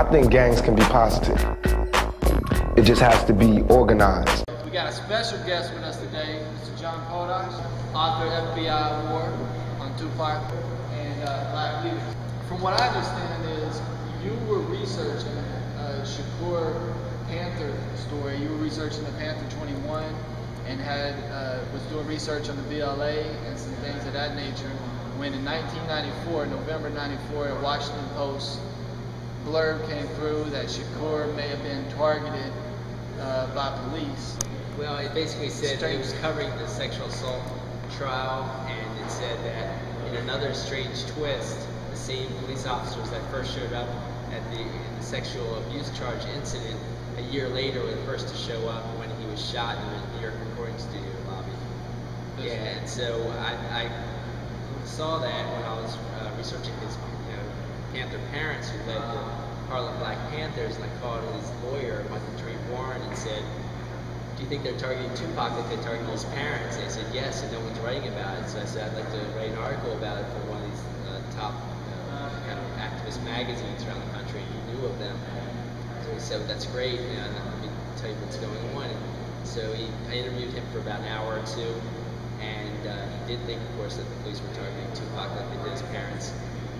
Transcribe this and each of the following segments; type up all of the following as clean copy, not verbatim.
I think gangs can be positive. It just has to be organized. We got a special guest with us today, Mr. John Podash, author of FBI War on Tupac and Black Leaders. From what I understand is you were researching Shakur Panther story. You were researching the Panther 21 and was doing research on the BLA and some things of that nature. When in 1994, November 94, a Washington Post blurb came through that Shakur may have been targeted by police. Well, it basically said it was covering the sexual assault trial, and it said that in another strange twist, the same police officers that first showed up at the sexual abuse charge incident, a year later were the first to show up when he was shot in the New York recording studio lobby. Yeah, and so I saw that when I was researching his Panther parents who led the Harlem Black Panthers, and I called his lawyer, Michael Warren, and said, do you think they're targeting Tupac like they're targeting his parents? And they said yes, and no one's writing about it. So I said I'd like to write an article about it for one of these top kind of activist magazines around the country. He knew of them. So he said, that's great, let me tell you what's going on. And so I interviewed him for about an hour or two, and he did think, of course, that the police were targeting Tupac like they did his parents.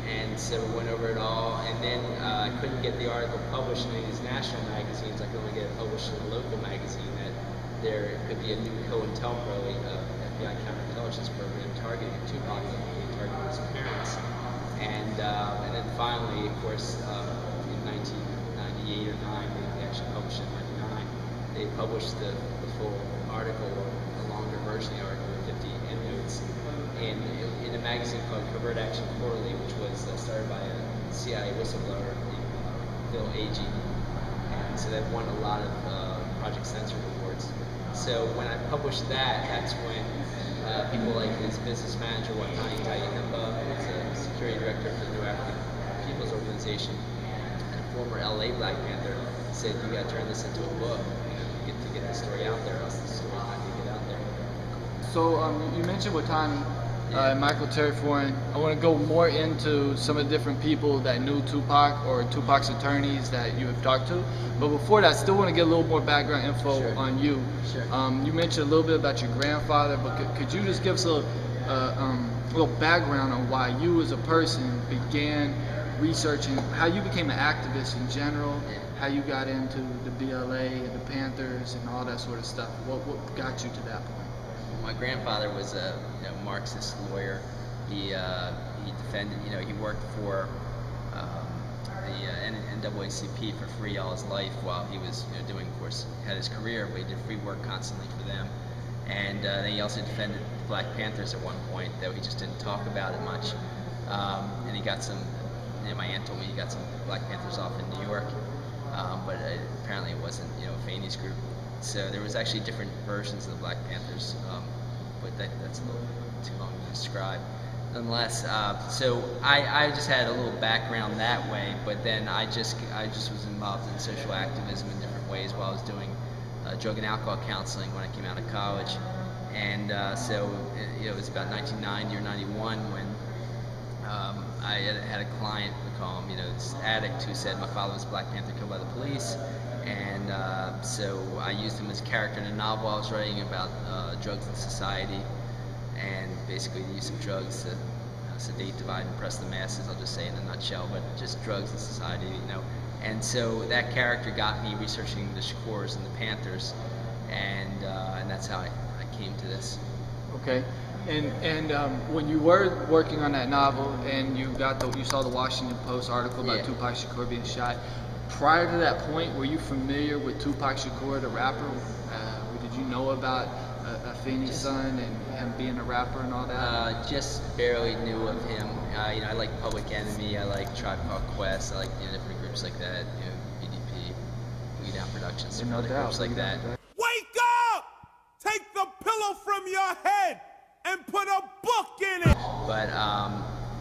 And so we went over it all, and then I couldn't get the article published in these national magazines. I could only get it published in a local magazine that there could be a new COINTELPRO, FBI counterintelligence program targeting Tupac like they targeted his parents. And then finally, of course, in 1998 or 9, they actually published it in 99, they published the full article, or a longer version of the article with 50 endnotes in a magazine called Covert Action Quarterly, which was started by a CIA whistleblower named Bill Agee. And so they've won a lot of Project Censored awards. So when I published that, that's when people like his business manager, Watani Tayenaba, who's a security director for the New African People's Organization, and a former LA Black Panther, said, you got to turn this into a book. You get to get the story out there, or else the story not going to get out there. So you mentioned Watani. Michael Foreign. I want to go more into some of the different people that knew Tupac or Tupac's attorneys that you have talked to. But before that, I still want to get a little more background info on you. Sure. You mentioned a little bit about your grandfather, but could you just give us a little background on why you as a person began researching, how you became an activist in general, how you got into the BLA and the Panthers and all that sort of stuff? What got you to that point? My grandfather was a Marxist lawyer. He defended, he worked for the NAACP for free all his life while he was doing, of course, had his career, but he did free work constantly for them. And then he also defended the Black Panthers at one point, though he just didn't talk about it much. And he got some, my aunt told me he got some Black Panthers off in New York, but apparently it wasn't, a Faney's group. So there was actually different versions of the Black Panthers, but that's a little too long to describe. Nonetheless, so I just had a little background that way, but then I just was involved in social activism in different ways while I was doing drug and alcohol counseling when I came out of college. And so it was about 1990 or 91 when I had a client, we call him, this addict, who said my father was a Black Panther killed by the police. And so I used him as a character in a novel I was writing about drugs in society, and basically the use of drugs to sedate, divide, and oppress the masses, I'll just say in a nutshell, but just drugs in society, And so that character got me researching the Shakurs and the Panthers, and that's how I came to this. Okay. And when you were working on that novel and you saw the Washington Post article about Tupac Shakur being shot, prior to that point, were you familiar with Tupac Shakur, the rapper? Did you know about Afeni's son and him being a rapper and all that? Just barely knew of him. I like Public Enemy, I like Tribe Called Quest, I like different groups like that, BDP, Boogie Down Productions, some other groups like that. Wake up! Take the pillow from your head and put a book in it! But,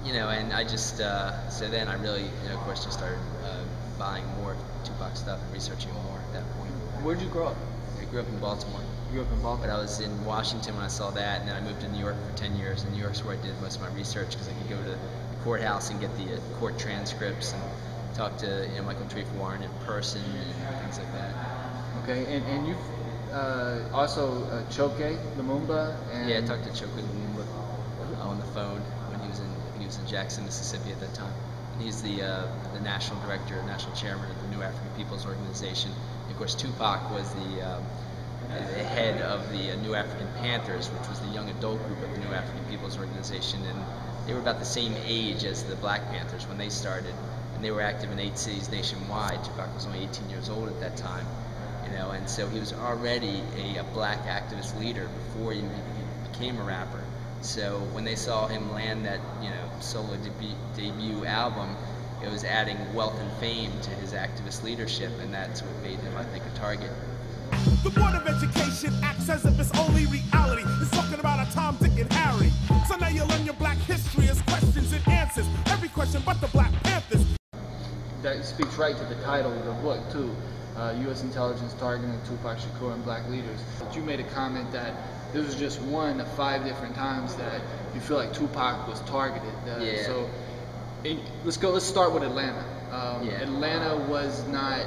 and I just, so then I really, of course, just started buying more Tupac stuff and researching more at that point. Where'd you grow up? I grew up in Baltimore. You grew up in Baltimore? But I was in Washington when I saw that, and then I moved to New York for 10 years, and New York's where I did most of my research because I could go to the courthouse and get the court transcripts and talked to Michael Warren in person and things like that. Okay, and you've also Choke Lumumba. And yeah, I talked to Choke Lumumba on the phone when he was in Jackson, Mississippi at that time. And he's the national director, national chairman of the New African People's Organization. And of course, Tupac was the head of the New African Panthers, which was the young adult group of the New African People's Organization, and they were about the same age as the Black Panthers when they started, and they were active in 8 cities nationwide. Tupac was only 18 years old at that time, and so he was already a black activist leader before he became a rapper. So when they saw him land that solo debut album, it was adding wealth and fame to his activist leadership, and that's what made him, I think, a target. The Board of Education acts as if it's only reality. It's talking about a Tom, Dick, and Harry. So now you learn your black history as questions and answers. Every question but the Black Panthers. That speaks right to the title of the book, too. U.S. intelligence targeting Tupac Shakur and black leaders. But you made a comment that this was just one of 5 different times that you feel like Tupac was targeted. Yeah. So let's start with Atlanta. Atlanta was not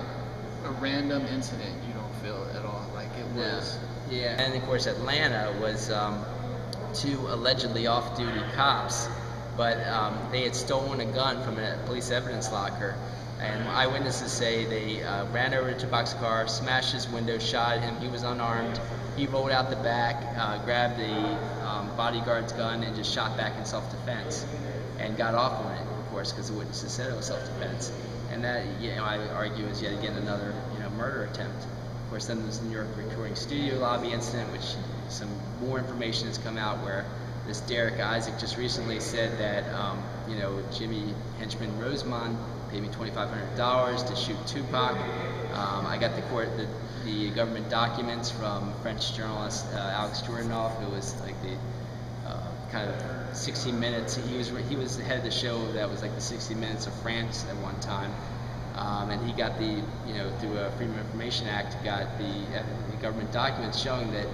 a random incident, you don't feel at all like it was. Yeah, and of course Atlanta was 2 allegedly off-duty cops, but they had stolen a gun from a police evidence locker, and eyewitnesses say they ran over to Tupac's car, smashed his window, shot him. He was unarmed. He rolled out the back, grabbed the bodyguard's gun, and just shot back in self-defense, and got off on it, of course, because the witnesses said it was self-defense. And that, I would argue, is yet again another, murder attempt. Of course, then there's the New York recording studio lobby incident, which some more information has come out where this Derek Isaac just recently said that, Jimmy henchman Rosemond paid me $2,500 to shoot Tupac. I got the government documents from French journalist Alex Jordanov, who was like the kind of 60 Minutes. He was the head of the show that was like the 60 Minutes of France at one time. And he got through a Freedom of Information Act, got the government documents showing that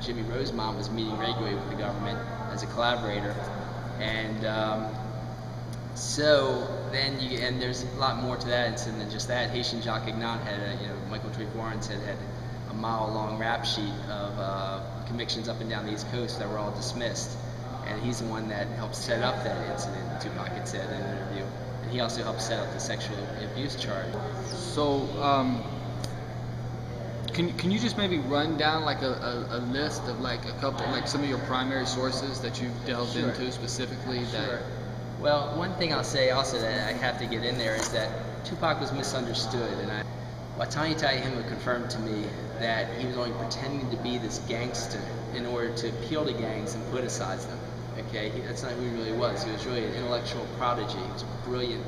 Jimmy Rosemond was meeting regularly with the government as a collaborator. And so then and there's a lot more to that incident than just that. Haitian Jacques Ignan had Michael Warren said had a mile-long rap sheet of convictions up and down the East Coast that were all dismissed. And he's the one that helped set up that incident, Tupac had said in an interview. He also helped set up the sexual abuse charge. So, can you just maybe run down like a list of like a couple, like some of your primary sources that you've delved into specifically? Sure. Well, one thing I'll say also that I have to get in there is that Tupac was misunderstood, and Watani Taihima confirmed to me that he was only pretending to be this gangster in order to appeal to gangs and politicize them. Okay, that's not who he really was. He was really an intellectual prodigy. He was a brilliant,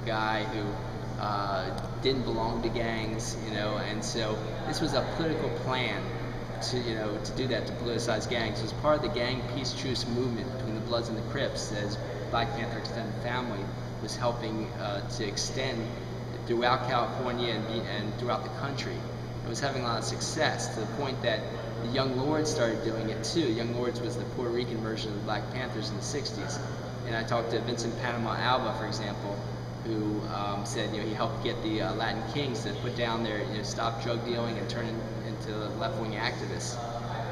guy who didn't belong to gangs, and so this was a political plan to do that, to politicize gangs. It was part of the gang peace truce movement between the Bloods and the Crips, as Black Panther Extended Family was helping to extend throughout California and throughout the country. It was having a lot of success to the point that the Young Lords started doing it too. Young Lords was the Puerto Rican version of the Black Panthers in the 60s. And I talked to Vincent Panama Alba, for example, who said he helped get the Latin Kings to put down their, stop drug dealing and turn into left-wing activists.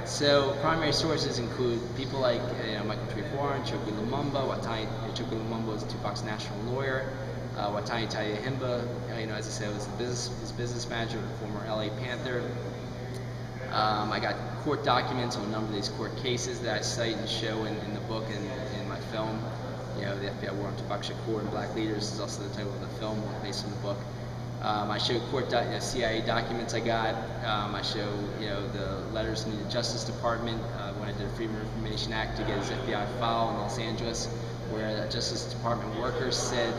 So primary sources include people like Michael Warren, Choke Lumumba. Choke Lumumba was Tupac's national lawyer. Watani Taihima, as I said, was his business manager of the former LA Panther. I got court documents on a number of these court cases that I cite and show in the book and in my film. The FBI War on Tupac Shakur and Black Leaders is also the title of the film based on the book. I show CIA documents I got. I show the letters from the Justice Department when I did the Freedom of Information Act to get his FBI file in Los Angeles, where the Justice Department workers said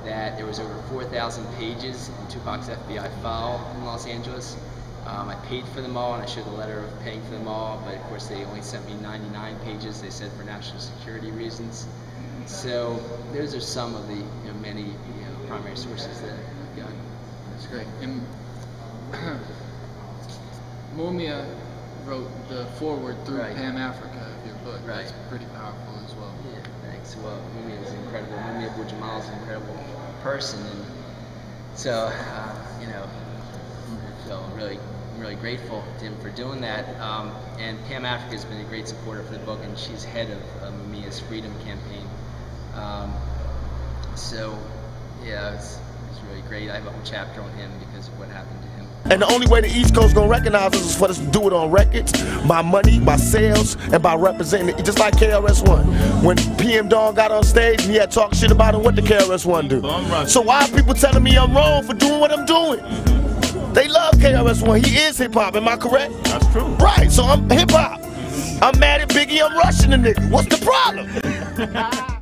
that there was over 4,000 pages in Tupac's FBI file in Los Angeles. I paid for them all, and I showed a letter of paying for them all, but of course they only sent me 99 pages, they said, for national security reasons. So those are some of the many primary sources that I've got. That's great. And Mumia wrote the foreword through Pan Africa of your book. Right. That's pretty powerful as well. Yeah, thanks. Well, Mumia is incredible. Mumia Abu Jamal is an incredible person, and So, you know, I feel really grateful to him for doing that. And Pam Africa has been a great supporter for the book, and she's head of Mamiya's Freedom Campaign. So, yeah, it's really great. I have a whole chapter on him because of what happened to him. And the only way the East Coast gonna recognize us is for us to do it on records, by money, by sales, and by representing it. Just like KRS-One. When PM Dawn got on stage and he had talked shit about him, what did KRS-One do? So why are people telling me I'm wrong for doing what I'm doing? They love KRS-One. He is hip-hop, am I correct? That's true. Right, so I'm hip-hop. I'm mad at Biggie, I'm rushing the nigga. What's the problem?